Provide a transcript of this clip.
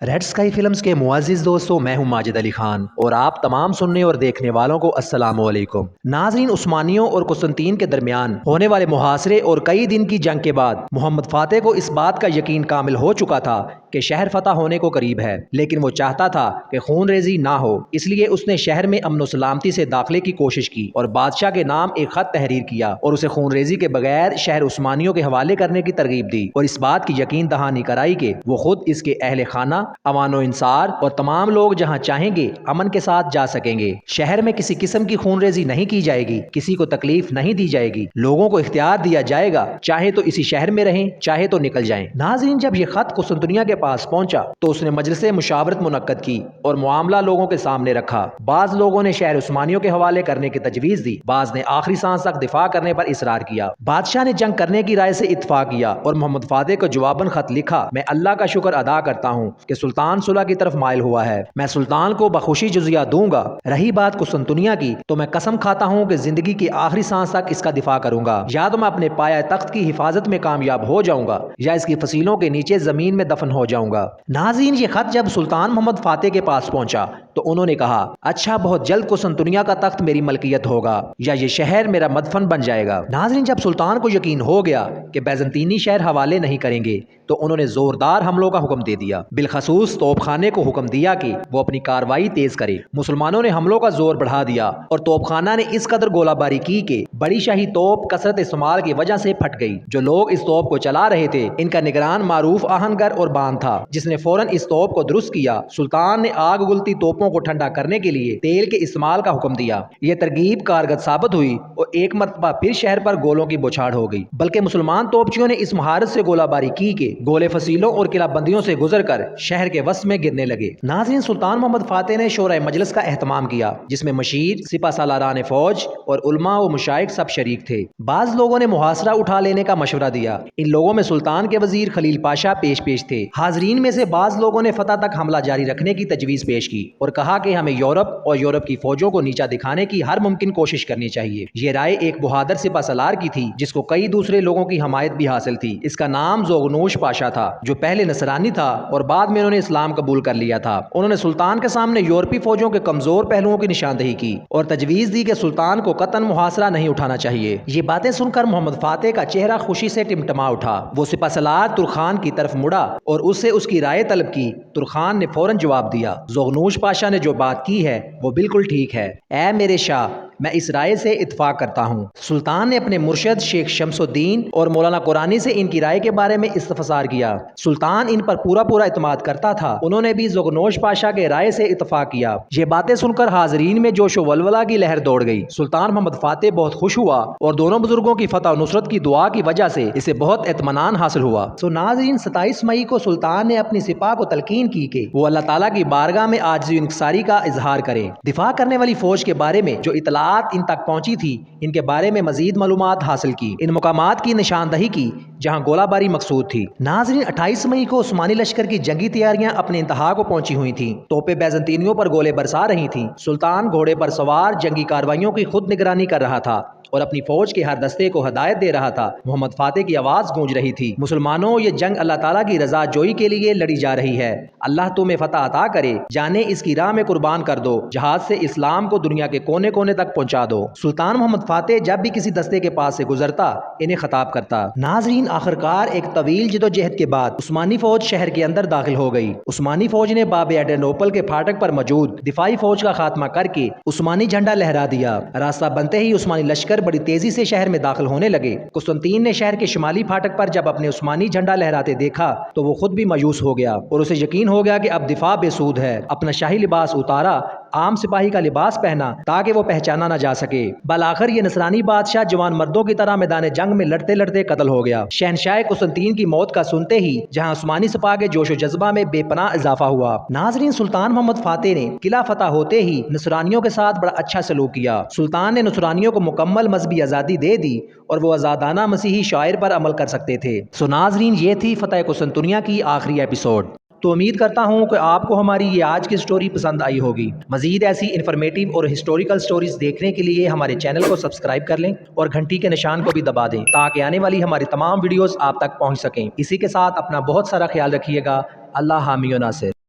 Red sky films کے معزز دوستوں، میں ہوں ماجد علی خان اور آپ تمام سننے اور دیکھنے والوں کو السلام علیکم۔ ناظرین، عثمانیوں اور قسطنطین کے درمیان ہونے والے محاصرے اور کئی دن کی جنگ کے بعد محمد فاتح کو اس بات کا یقین کامل ہو چکا تھا کہ شہر فتح ہونے کو قریب ہے، لیکن وہ چاہتا تھا کہ خون ریزی نہ ہو، اس لیے اس نے شہر میں امن و سلامتی سے داخلے کی کوشش کی اور بادشاہ کے نام ایک خط تحریر کیا اور اسے خون ریزی کے بغیر شہر عثمانیوں کے حوالے کرنے کی ترغیب دی اور اس بات کی یقین دہانی کرائی کہ وہ خود، اس کے اہل خانہ، امان و انصار اور تمام لوگ جہاں چاہیں گے امن کے ساتھ جا سکیں گے۔ شہر میں کسی قسم کی خون ریزی نہیں کی جائے گی، کسی کو تکلیف نہیں دی جائے گی، لوگوں کو اختیار دیا جائے گا چاہے تو اسی شہر میں رہیں، چاہے تو نکل جائیں۔ ناظرین، جب یہ خط قسطنطنیہ کے پاس پہنچا تو اس نے مجلس مشاورت منعقد کی اور معاملہ لوگوں کے سامنے رکھا۔ بعض لوگوں نے شہر عثمانیوں کے حوالے کرنے کی تجویز دی، بعض نے آخری سانس تک دفاع کرنے پر اصرار کیا۔ بادشاہ نے جنگ کرنے کی رائے سے اتفاق کیا اور محمد فاتح کو جواباً خط لکھا: میں اللہ کا شکر ادا کرتا ہوں کہ سلطان صلح کی طرف مائل ہوا ہے، میں سلطان کو بخوشی جزیہ دوں گا۔ رہی بات قسطنطنیہ کی، تو میں قسم کھاتا ہوں کہ زندگی کی آخری سانس تک اس کا دفاع کروں گا، یا تو میں اپنے پایہ تخت کی حفاظت میں کامیاب ہو جاؤں گا یا اس کی فصیلوں کے نیچے زمین میں دفن ہو جاؤں گا۔ ناظرین، یہ خط جب سلطان محمد فاتح کے پاس پہنچا تو انہوں نے کہا: اچھا، بہت جلد قسطنطنیہ کا تخت میری ملکیت ہوگا یا یہ شہر میرا مدفن بن جائے گا۔ ناظرین، جب سلطان کو یقین ہو گیا کہ بیزنطینی شہر حوالے نہیں کریں گے تو انہوں نے زوردار حملوں کا حکم دے دیا۔ بالخصوص توپ خانے کو حکم دیا کہ وہ اپنی کاروائی تیز کرے۔ مسلمانوں نے حملوں کا زور بڑھا دیا اور توپ خانہ نے اس قدر گولہ باری کی کہ بڑی شاہی توپ کثرت استعمال کی وجہ سے پھٹ گئی۔ جو لوگ اس توپ کو چلا رہے تھے، ان کا نگران معروف آہنگر اور بان تھا، جس نے فوراً اس توپ کو درست کیا۔ سلطان نے آگ اگلتی توپوں کو ٹھنڈا کرنے کے لیے تیل کے استعمال کا حکم دیا۔ یہ ترغیب کارگر ثابت ہوئی اور ایک مرتبہ پھر شہر پر گولوں کی بوچھاڑ ہو گئی، بلکہ مسلمان توپچیوں نے اس مہارت سے گولہ باری کی کہ گولے فصیلوں اور قلعہ بندیوں سے گزر کر شہر کے وسط میں گرنے لگے۔ ناظرین، سلطان محمد فاتح نے شورائے مجلس کا اہتمام کیا، جس میں مشیر، سپہ سالاران فوج اور علماء و مشائخ سب شریک تھے۔ بعض لوگوں نے محاصرہ اٹھا لینے کا مشورہ دیا۔ ان لوگوں میں سلطان کے وزیر خلیل پاشا پیش تھے۔ حاضرین میں سے بعض لوگوں نے فتح تک حملہ جاری رکھنے کی تجویز پیش کی اور کہا کہ ہمیں یورپ اور یورپ کی فوجوں کو نیچا دکھانے کی ہر ممکن کوشش کرنی چاہیے۔ یہ رائے ایک بہادر سپہ سالار کی تھی جس کو کئی دوسرے لوگوں کی حمایت بھی حاصل تھی۔ اس کا نام زوغنوش پاشا تھا، جو پہلے نصرانی تھا اور بعد میں انہوں نے اسلام قبول کر لیا تھا۔ انہوں نے سلطان کے سامنے یورپی فوجوں کے کمزور پہلوؤں کی نشاندہی کی اور تجویز دی کہ سلطان کو قطعاً محاصرہ نہیں اٹھانا چاہیے۔ یہ باتیں سن کر محمد فاتح کا چہرہ خوشی سے ٹمٹما اٹھا۔ وہ سپہ سالار ترخان کی طرف مڑا اور اس سے اس کی رائے طلب کی۔ ترخان نے فوراً جواب دیا: زوغنوش پاشا نے جو بات کی ہے وہ بالکل ٹھیک ہے۔ اے میرے شاہ، میں اس رائے سے اتفاق کرتا ہوں۔ سلطان نے اپنے مرشد شیخ شمس الدین اور مولانا قرانی سے ان کی رائے کے بارے میں استفسار کیا۔ سلطان ان پر پورا اعتماد کرتا تھا۔ انہوں نے بھی زوغنوش پاشا کے رائے سے اتفاق کیا۔ یہ باتیں سن کر حاضرین میں جوش و ولولہ کی لہر دوڑ گئی۔ سلطان محمد فاتح بہت خوش ہوا اور دونوں بزرگوں کی فتح و نصرت کی دعا کی وجہ سے اسے بہت اطمینان حاصل ہوا۔ ناظرین، 27 مئی کو سلطان نے اپنی سپاہ کو تلقین کی کہ وہ اللہ تعالیٰ کی بارگاہ میں عاجزی و انکساری کا اظہار کریں۔ دفاع کرنے والی فوج کے بارے میں جو اطلاعات ان تک پہنچی تھی، ان کے بارے میں مزید معلومات حاصل کی، ان مقامات کی نشاندہی کی جہاں گولہ باری مقصود تھی۔ ناظرین، 28 مئی کو عثمانی لشکر کی جنگی تیاریاں اپنے انتہا کو پہنچی ہوئی تھیں۔ توپیں بیزنطینیوں پر گولے برسا رہی تھیں۔ سلطان گھوڑے پر سوار جنگی کاروائیوں کی خود نگرانی کر رہا تھا اور اپنی فوج کے ہر دستے کو ہدایت دے رہا تھا۔ محمد فاتح کی آواز گونج رہی تھی: مسلمانوں، یہ جنگ اللہ تعالیٰ کی رضا جوئی کے لیے لڑی جا رہی ہے۔ اللہ تمہیں فتح عطا کرے، جانیں اس کی راہ میں قربان کر دو، جہاد سے اسلام کو دنیا کے کونے کونے تک پہنچا دو۔ سلطان محمد فاتح جب بھی کسی دستے کے پاس سے گزرتا، انہیں خطاب کرتا۔ ناظرین، آخرکار ایک طویل جدوجہد کے بعد عثمانی فوج شہر کے اندر داخل ہو گئی۔ عثمانی فوج نے باب ایڈریانوپل کے پھاٹک پر موجود دفاعی فوج کا خاتمہ کر کے عثمانی جھنڈا لہرا دیا۔ راستہ بنتے ہی عثمانی لشکر بڑی تیزی سے شہر میں داخل ہونے لگے۔ قسطنطین نے شہر کے شمالی پھاٹک پر جب اپنے عثمانی جھنڈا لہراتے دیکھا تو وہ خود بھی مایوس ہو گیا اور اسے یقین ہو گیا کہ اب دفاع بے سود ہے۔ اپنا شاہی لباس اتارا، عام سپاہی کا لباس پہنا تاکہ وہ پہچانا نہ جا سکے۔ بالآخر یہ نصرانی بادشاہ جوان مردوں کی طرح میدان جنگ میں لڑتے لڑتے قتل ہو گیا۔ شہنشاہ قسطنطین کی موت کا سنتے ہی جہاں عثمانی سپاہ کے جوش و جذبہ میں بے پناہ اضافہ ہوا۔ ناظرین، سلطان محمد فاتح نے قلعہ فتح ہوتے ہی نصرانیوں کے ساتھ بڑا اچھا سلوک کیا۔ سلطان نے نصرانیوں کو مکمل مذہبی آزادی دے دی اور وہ آزادانہ مسیحی شعائر پر عمل کر سکتے تھے۔ ناظرین، یہ تھی فتح قسطنطنیہ کی آخری ایپیسوڈ۔ تو امید کرتا ہوں کہ آپ کو ہماری یہ آج کی سٹوری پسند آئی ہوگی۔ مزید ایسی انفارمیٹیو اور ہسٹوریکل سٹوریز دیکھنے کے لیے ہمارے چینل کو سبسکرائب کر لیں اور گھنٹی کے نشان کو بھی دبا دیں تاکہ آنے والی ہماری تمام ویڈیوز آپ تک پہنچ سکیں۔ اسی کے ساتھ اپنا بہت سارا خیال رکھیے گا۔ اللہ حامی و ناصر۔